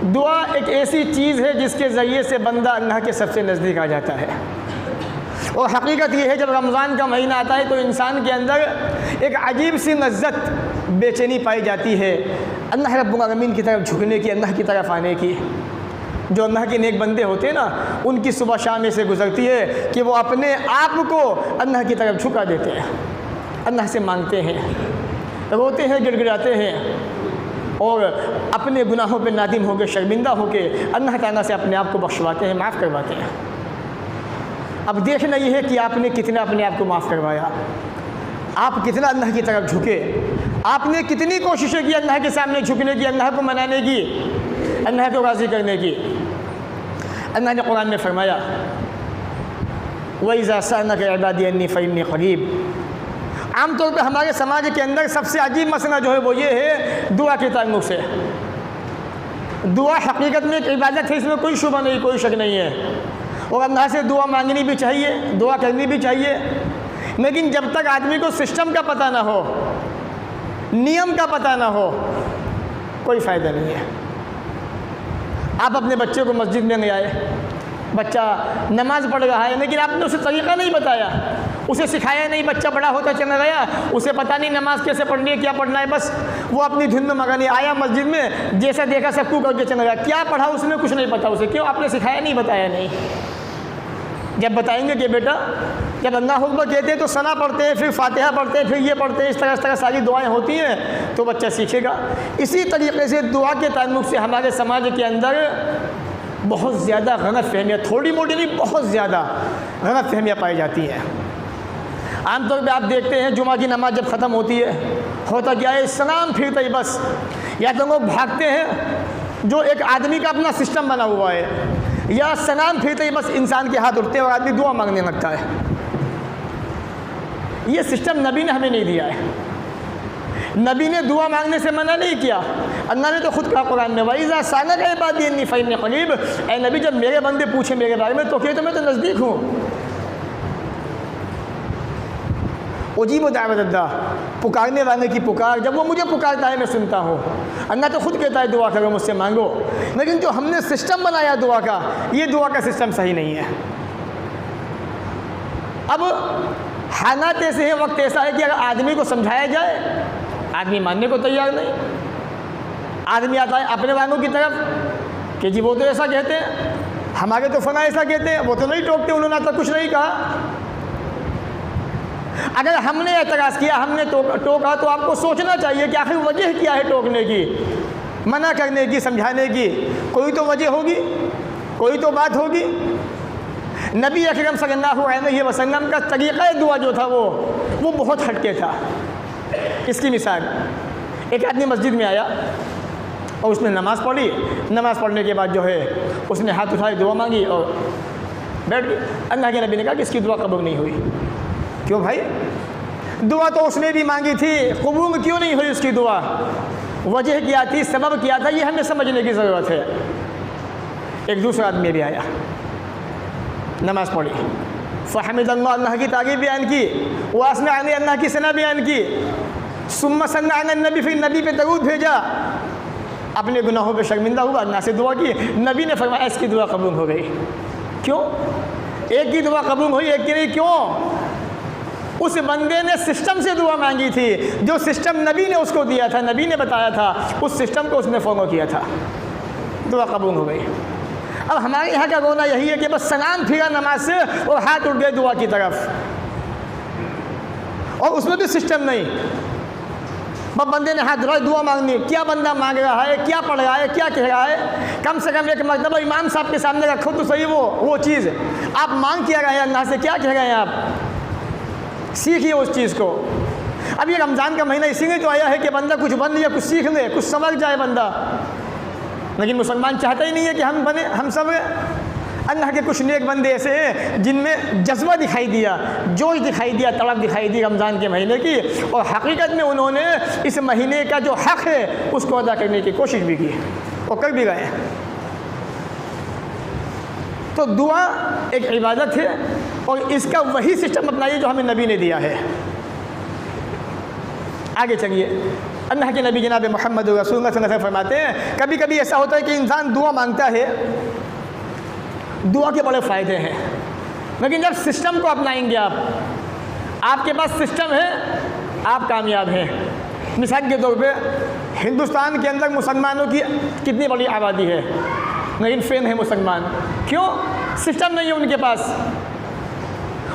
दुआ एक ऐसी चीज़ है जिसके ज़रिए से बंदा अल्लाह के सबसे नज़दीक आ जाता है। और हकीकत ये है, जब रमज़ान का महीना आता है तो इंसान के अंदर एक अजीब सी लज्जत, बेचैनी पाई जाती है अल्लाह रब्बुल आलमीन की तरफ झुकने की, अल्लाह की तरफ आने की। जो अल्लाह के नेक बंदे होते हैं ना, उनकी सुबह शाम ऐसे गुजरती है कि वो अपने आप को अल्लाह की तरफ झुका देते हैं, अल्लाह से मांगते हैं, रोते हैं, गिड़गिड़ाते हैं और अपने गुनाहों पे नादिम होकर, शर्मिंदा होकर अल्लाह ताला से अपने आप को बख्शवाते हैं, माफ़ करवाते हैं। अब देखना ये है कि आपने कितना अपने आप को माफ़ करवाया, आप कितना अल्लाह की तरफ झुके, आपने कितनी कोशिशें की अल्लाह के सामने झुकने की, अल्लाह को मनाने की, अल्लाह को राज़ी करने की। अल्लाह ने कुरान में फरमाया, वइज़ा सअलका इबादी अन्नी फ़इन्नी क़रीब। आमतौर पर हमारे समाज के अंदर सबसे अजीब मसला जो है वो ये है दुआ के ताल्लुक़ से। दुआ हकीकत में एक इबादत है, इसमें कोई शुबा नहीं, कोई शक नहीं है, और अल्लाह से दुआ मांगनी भी चाहिए, दुआ करनी भी चाहिए। लेकिन जब तक आदमी को सिस्टम का पता ना हो, नियम का पता ना हो, कोई फ़ायदा नहीं है। आप अपने बच्चे को मस्जिद में ले आए, बच्चा नमाज़ पढ़ रहा है, लेकिन आपने उसे तरीक़ा नहीं बताया, उसे सिखाया नहीं। बच्चा बड़ा होता चला गया, उसे पता नहीं नमाज़ कैसे पढ़नी है, क्या पढ़ना है, बस वो अपनी धुन में मगन है। आया मस्जिद में, जैसा देखा सब कुछ करके चला गया, क्या पढ़ा उसने, कुछ नहीं पता उसे। क्यों? आपने सिखाया नहीं, बताया नहीं। जब बताएंगे कि बेटा जब अल्लाह हुक्म कहते हैं तो सना पढ़ते हैं, फिर फातिहा पढ़ते हैं, फिर ये पढ़ते हैं, इस तरह सारी दुआएं होती हैं, तो बच्चा सीखेगा। इसी तरीके से दुआ के ताल्लुक़ से हमारे समाज के अंदर बहुत ज़्यादा गलत फहमियाँ, थोड़ी मोटी नहीं, बहुत ज़्यादा गलत फहमियाँ पाई जाती हैं। आमतौर पर आप देखते हैं जुमा की नमाज जब ख़त्म होती है, होता क्या है, सलाम फिरते ही बस या तो लोग भागते हैं, जो एक आदमी का अपना सिस्टम बना हुआ है, या सलाम फिरते ही बस इंसान के हाथ उठते हैं और आदमी दुआ मांगने लगता है। ये सिस्टम नबी ने हमें नहीं दिया है। नबी ने दुआ मांगने से मना नहीं किया। अल्लाह ने तो खुद कहा कुरान में, वइज़ा सअलका इबादी अन्नी फ़इन्नी क़रीब। ऐ नबी, जब मेरे बंदे पूछे मेरे बारे में तो कहे तो मैं तो नज़दीक हूँ। उजीब दावत अद्दाह, पुकारने वाले की पुकार, जब वो मुझे पुकारता है मैं सुनता हूँ। अल्लाह तो खुद कहता है दुआ करो, मुझसे मांगो। लेकिन जो हमने सिस्टम बनाया दुआ का, ये दुआ का सिस्टम सही नहीं है। अब हालात ऐसे हैं, वक्त ऐसा है कि अगर आदमी को समझाया जाए, आदमी मानने को तैयार नहीं। आदमी आता है अपने वालों की तरफ कि जी वो तो ऐसा कहते हैं, हमारे तो फला ऐसा कहते हैं, वो तो नहीं टोकते, उन्होंने आज तक कुछ नहीं कहा। अगर हमने एतराज़ किया, हमने टोका, तो आपको सोचना चाहिए कि आखिर वजह क्या है टोकने की, मना करने की, समझाने की। कोई तो वजह होगी, कोई तो बात होगी। नबी अकरम सल्लल्लाहु अलैहि वसल्लम का तरीक़ा दुआ जो था वो बहुत हटके था। इसकी मिसाल, एक आदमी मस्जिद में आया और उसने नमाज़ पढ़ी। नमाज़ पढ़ने के बाद जो है उसने हाथ उठाए, दुआ मांगी और बैठ गए। अल्लाह के नबी ने कहा कि इसकी दुआ कबूल नहीं हुई। क्यों भाई? दुआ तो उसने भी मांगी थी, कबूल क्यों नहीं हुई उसकी दुआ? वजह क्या थी, सबब क्या था, ये हमें समझने की ज़रूरत है। एक दूसरा आदमी भी आया, नमाज़ पढ़ी, फ़हमिदल्लाह, अल्लाह की तारीफ़ बयान की, वासना अलैहि, अल्लाह की सना बयान की, सुम्मा सल्ला अला नबी, फिर नबी पे दरूद भेजा, अपने गुनाहों पे शर्मिंदा हुआ, अल्लाह से दुआ की। नबी ने फरमाया इसकी दुआ कबूल हो गई। क्यों? एक की दुआ कबूल हुई, एक की नहीं। क्यों? उस बंदे ने सिस्टम से दुआ मांगी थी, जो सिस्टम नबी ने उसको दिया था, नबी ने बताया था, उस सिस्टम को उसने फॉलो किया था, दुआ कबूल हो गई। अब हमारे यहाँ का रोना यही है कि बस सलाम फिरा नमाज से और हाथ उठ गए दुआ की तरफ, और उसमें भी सिस्टम नहीं। बस बंदे ने हाथ धरा, दुआ मांगनी, क्या बंदा मांग रहा है, क्या पढ़ रहा है, क्या कह रहा है, कम से कम एक मरतबा इमाम साहब के सामने रखो तो सही वो चीज़। आप मांग क्या रहे हैं अल्लाह से, क्या कह रहे हैं आप, सीखिए उस चीज़ को। अब ये रमज़ान का महीना इसीलिए तो आया है कि बंदा कुछ बन ले, कुछ सीख ले, कुछ समझ जाए बंदा। लेकिन मुसलमान चाहता ही नहीं है कि हम बने, हम सब। अल्लाह के कुछ नेक बंदे ऐसे हैं जिनमें जज्बा दिखाई दिया, जोश दिखाई दिया, तड़प दिखाई दी रमज़ान के महीने की, और हकीकत में उन्होंने इस महीने का जो हक़ है उसको अदा करने की कोशिश भी की और कर भी गए। तो दुआ एक इबादत है और इसका वही सिस्टम अपनाइए जो हमें नबी ने दिया है। आगे चलिए, अल्लाह के नबी जनाब मोहम्मद रसूलुल्लाह सल्लल्लाहु अलैहि वसल्लम फरमाते हैं कभी कभी ऐसा होता है कि इंसान दुआ मांगता है, दुआ के बड़े फ़ायदे हैं, लेकिन जब सिस्टम को अपनाएंगे आपके पास सिस्टम है, आप कामयाब हैं। मिसाल के तौर पे हिंदुस्तान के अंदर मुसलमानों की कितनी बड़ी आबादी है, लेकिन फेल है मुसलमान। क्यों? सिस्टम नहीं है उनके पास।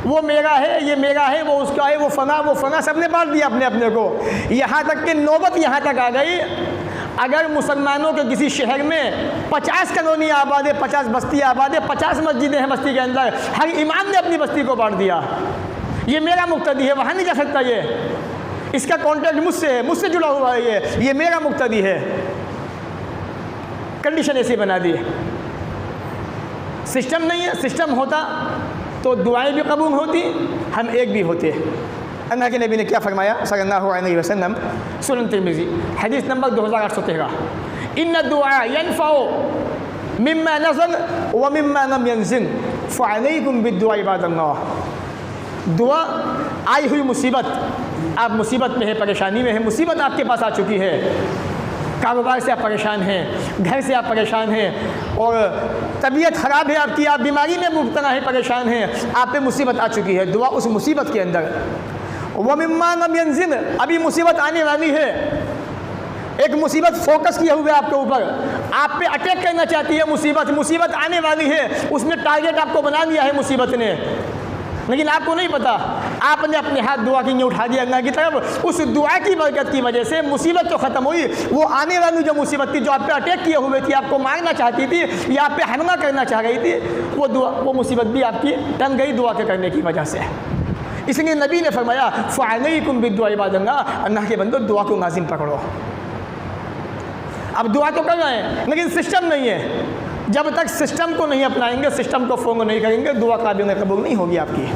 वो मेरा है, ये मेरा है, वो उसका है, वो फना सब ने बांट दिया अपने अपने को। यहाँ तक कि नौबत यहाँ तक आ गई, अगर मुसलमानों के किसी शहर में 50 कॉलोनी आबाद है, 50 बस्ती आबाद है, 50 मस्जिदें हैं बस्ती के अंदर, हर इमाम ने अपनी बस्ती को बांट दिया। ये मेरा मुक्तदी है, वहाँ नहीं जा सकता, ये इसका कॉन्ट्रैक्ट मुझसे है, मुझसे जुड़ा हुआ है, ये मेरा मुक्तदी है। कंडीशन ऐसी बना दी। सिस्टम नहीं है, सिस्टम होता तो दुआएं भी कबूल होती, हम एक भी होते। अल्लाह के नबी ने क्या फरमाया सल्लल्लाहु अलैहि वसल्लम, सुनन तिरमिज़ी हदीस नंबर 2813, इन्ना दुआ यनफ़उ मिम्मा नज़ल व मिम्मा लम यनज़िल फ़अलैकुम बिद्दुआ इबादल्लाह। दुआ, आई हुई मुसीबत, आप मुसीबत में है, परेशानी में है, मुसीबत आपके पास आ चुकी है, कारोबार से आप परेशान हैं, घर से आप परेशान हैं, और तबीयत ख़राब है आपकी, आप बीमारी में मुब्तला है, परेशान हैं, आप पे मुसीबत आ चुकी है। दुआ उस मुसीबत के अंदर, व मिम्मा लम यनज़िल, अभी मुसीबत आने वाली है, एक मुसीबत फोकस किए हुए आपके ऊपर, आप पे अटैक करना चाहती है मुसीबत आने वाली है, उसने टारगेट आपको बना दिया है मुसीबत ने, लेकिन आपको नहीं पता। आपने अपने हाथ दुआ की उठा दिया अल्लाह की तरफ, उस दुआ की बरकत की वजह से मुसीबत तो ख़त्म हुई, वो आने वाली जो मुसीबत थी, जो आप पे अटैक किए हुए थी, आपको मारना चाहती थी या आप पे हमला करना चाह रही थी, वो मुसीबत भी आपकी टल गई दुआ के करने की वजह से। इसलिए नबी ने फरमाया फ़अलैकुम बिद्दुआ इबादल्लाह, अल्लाह के बंदो दुआ को लाज़िम पकड़ो। अब दुआ तो कर रहे हैं, लेकिन सिस्टम नहीं है। जब तक सिस्टम को नहीं अपनाएंगे, सिस्टम को फॉलो नहीं करेंगे, दुआ काबिल कबूल नहीं होगी आपकी।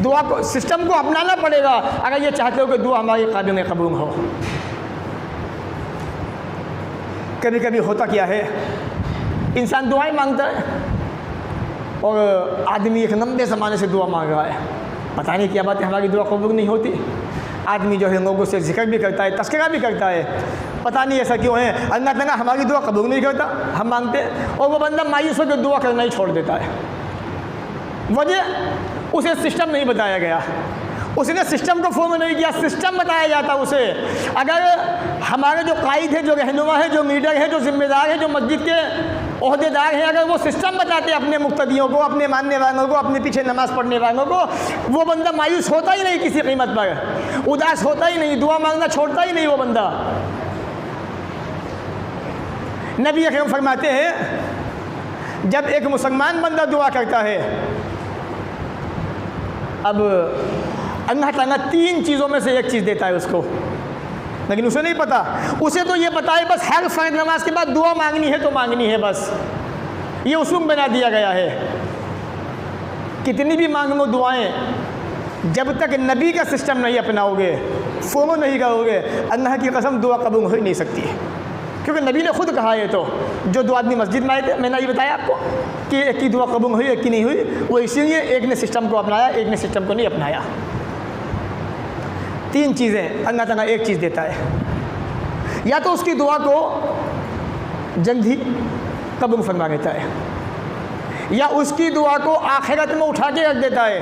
दुआ को, सिस्टम को अपनाना पड़ेगा अगर ये चाहते हो कि दुआ हमारी काबिल कबूल हो। कभी कभी होता क्या है, इंसान दुआएं मांगता है और आदमी एक लंबे ज़माने से दुआ मांग रहा है, पता नहीं क्या बात है, हमारी दुआ कबूल नहीं होती। आदमी जो है लोगों से जिक्र भी करता है, तस्करा भी करता है, पता नहीं ऐसा क्यों है, अल्लाह ताला हमारी दुआ कबूल नहीं करता, हम मांगते हैं, और वो बंदा मायूस होकर दुआ करना ही छोड़ देता है। वजह, उसे सिस्टम नहीं बताया गया, उसने सिस्टम को फॉलो नहीं किया। सिस्टम बताया जाता उसे। अगर हमारे जो कायद है, जो रहनुमा है, जो लीडर है, जो जिम्मेदार है, जो मस्जिद के ओहदेदार हैं, अगर वो सिस्टम बताते अपने मुक्तदियों को, अपने मानने वालों को, अपने पीछे नमाज़ पढ़ने वालों को, वो बंदा मायूस होता ही नहीं किसी कीमत पर, उदास होता ही नहीं, दुआ मांगना छोड़ता ही नहीं वो बंदा। नबी अकरम फरमाते हैं जब एक मुसलमान बंदा दुआ करता है, अब अल्लाह ताला 3 चीज़ों में से एक चीज़ देता है उसको, लेकिन उसे नहीं पता। उसे तो ये पता है बस हर फर्ज नमाज के बाद दुआ मांगनी है तो मांगनी है, बस ये उसूल बना दिया गया है। कितनी भी मांग लो दुआएं, जब तक नबी का सिस्टम नहीं अपनाओगे, फॉलो नहीं करोगे, अल्लाह की कसम दुआ कबूल हो ही नहीं सकती है। क्योंकि नबी ने खुद कहा है, तो जो 2 आदमी मस्जिद में आए थे, मैंने ये बताया आपको कि एक की दुआ कबूल हुई, एक की नहीं हुई, वो इसीलिए एक ने सिस्टम को अपनाया, एक ने सिस्टम को नहीं अपनाया। 3 चीज़ें अल्लाह ताला एक चीज़ देता है, या तो उसकी दुआ को जल्दी कबूल फरमा देता है, या उसकी दुआ को आखिरत में उठा के रख देता है।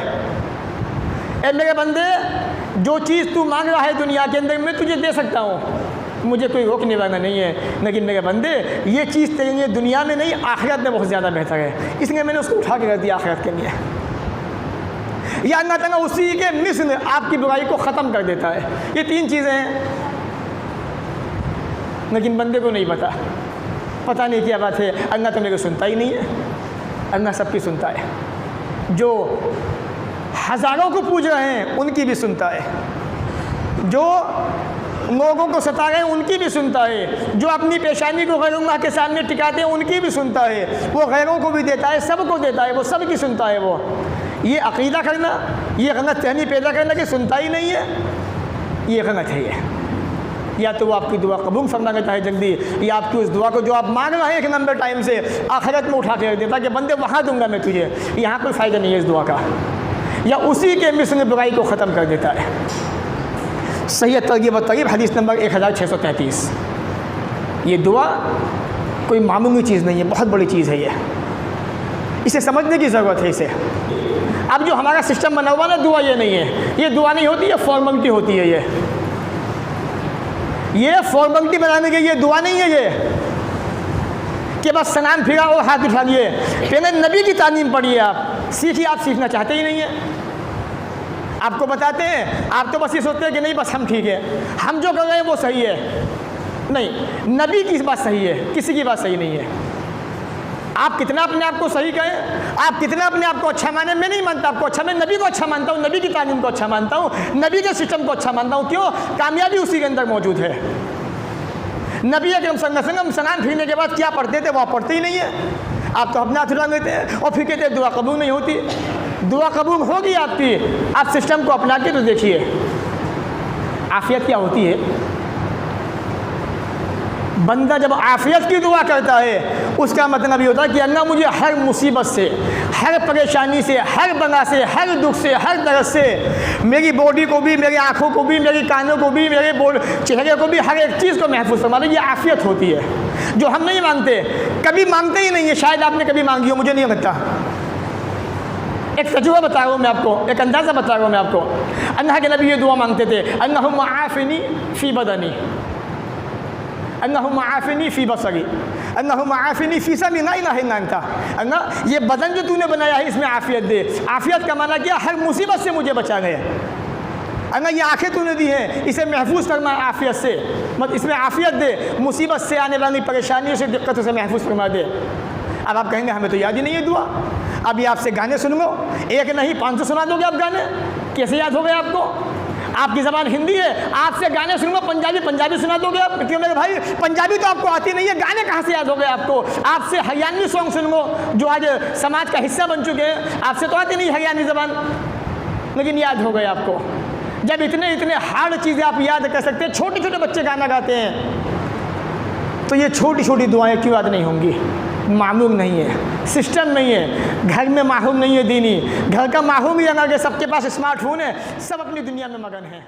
ए मेरे बंदे, जो चीज़ तू मांग रहा है दुनिया के अंदर, मैं तुझे दे सकता हूँ, मुझे कोई रोकने वाला नहीं है, लेकिन मेरे बंदे ये चीज़ तेरे लिए दुनिया में नहीं आखिरत में बहुत ज़्यादा बेहतर है, इसलिए मैंने उसको उठा के रख दिया आखिरत के लिए। या अल्लाह ताला उसी के मिस्ल आपकी बुराई को ख़त्म कर देता है। ये 3 चीज़ें हैं, लेकिन बंदे को नहीं पता नहीं क्या बात है। अल्लाह तो मेरे को सुनता ही नहीं है, अल्लाह सबकी सुनता है। जो हज़ारों को पूज रहे हैं उनकी भी सुनता है, जो लोगों को सता रहे हैं उनकी भी सुनता है, जो अपनी पेशानी को गैरुल्लाह के सामने टिकाते हैं उनकी भी सुनता है, वो गैरों को भी देता है, सबको देता है, वो सब की सुनता है। वो ये अक़ीदा करना, ये गलत फहमी पैदा करना कि सुनता ही नहीं है, ये गलत है। ये या तो वो आपकी दुआ कबूल फरमा देता है जल्दी, या आपकी उस दुआ को जो आप मांग रहे हैं एक लंबे टाइम से, आखिरत में उठा के रख देता कि बंदे वहाँ दूंगा मैं तुझे, यहाँ कोई फ़ायदा नहीं है इस दुआ का, या उसी के मिस्ल बुराई को ख़त्म कर देता है। सही तरगीब व तरगीब हदीस नंबर 1633। ये दुआ कोई मामूली चीज़ नहीं है, बहुत बड़ी चीज़ है ये, इसे समझने की ज़रूरत है इसे। अब जो हमारा सिस्टम बना हुआ ना, दुआ ये नहीं है, ये दुआ नहीं होती, ये फॉर्मेलिटी होती है। ये फॉर्मेलिटी बनाने के, ये दुआ नहीं है ये कि बस सलाम फिरा और हाथ उठा लिए। पहले नबी की तालीम पढ़िए, आप सीखिए। आप सीखना चाहते ही नहीं है, आपको बताते हैं, आप तो बस ये सोचते हैं कि नहीं बस हम ठीक है, हम जो कर रहे हैं वो सही है। नहीं, नबी की बात सही है, किसी की बात सही नहीं है। आप कितना अपने आप को सही कहें, आप कितना अपने आप को अच्छा माने, मैं नहीं मानता आपको अच्छा, मैं नबी को अच्छा मानता हूँ, नबी की तालीम को अच्छा मानता हूँ, नबी के सिस्टम को अच्छा मानता हूँ। क्यों? कामयाबी उसी के अंदर मौजूद है। नबी अकरम सल्लल्लाहु अलैहि वसल्लम सलाम फिरने के बाद क्या पढ़ते थे, वो आप पढ़ते ही नहीं है। आप तो अपना हाथ उठा लेते हैं और फिर कहते हैं दुआ कबूल नहीं होती। दुआ कबूल होगी आपकी, आप सिस्टम को अपना के तो देखिए। आफियत क्या होती है? बंदा जब आफियत की दुआ करता है, उसका मतलब ये होता है कि अल्लाह मुझे हर मुसीबत से, हर परेशानी से, हर बला से, हर दुख से, हर दर्द से, मेरी बॉडी को भी, मेरी आँखों को भी, मेरी कानों को भी, मेरे चेहरे को भी, हर एक चीज़ को महफूज फरमा। ये आफियत होती है जो हम नहीं मांगते, कभी मांगते ही नहीं है। शायद आपने कभी मांगी हो, मुझे नहीं लगता। एक तजुर्बा बता रहा हूँ मैं आपको, एक अंदाज़ा बता रहा हूँ मैं आपको। अल्लाह के नबी ये दुआ मांगते थे, अल्लाहुम्मा आफ़िनी फ़ी बदनी, अल्लाहुम्मा आफ़िनी फ़ी बसरी, अल्लाहुम्मा आफ़िनी फ़ी समी, ला इलाहा इल्ला अंता। अल्लाह ये बदन जो तूने बनाया है इसमें आफ़ियत दे। आफ़ियत का माना क्या? हर मुसीबत से मुझे बचा गए। अल्लाह ये आँखें तूने दी हैं, इसे महफूज करना आफ़ियत से, मत इसमें आफ़ियत दे, मुसीबत से आने वाली परेशानियों से, दिक्कतों से महफूज फरमा दे। अब आप कहेंगे हमें तो याद ही नहीं है दुआ। अब ये आपसे गाने सुन लो, एक नहीं 500 सुना दोगे आप गाने, कैसे याद हो गए आपको? आपकी ज़बान हिंदी है, आपसे गाने सुनूंगा पंजाबी सुना दोगे आप? क्यों मेरे भाई, पंजाबी तो आपको आती नहीं है, गाने कहाँ से याद हो गए आपको? आपसे हरियाणवी सॉन्ग सुनूंगा जो आज समाज का हिस्सा बन चुके हैं, आपसे तो आती नहीं हरियाणवी ज़बान, लेकिन याद हो गए आपको। जब इतने इतने हार्ड चीज़ें आप याद कर सकते हैं, छोटे छोटे बच्चे गाना गाते हैं, तो ये छोटी छोटी दुआएँ क्यों याद नहीं होंगी? मामूल नहीं है, सिस्टम नहीं है, घर में माहौल नहीं है दीनी, घर का माहौल ही अगर सबके पास स्मार्टफोन है, सब अपनी दुनिया में मगन है।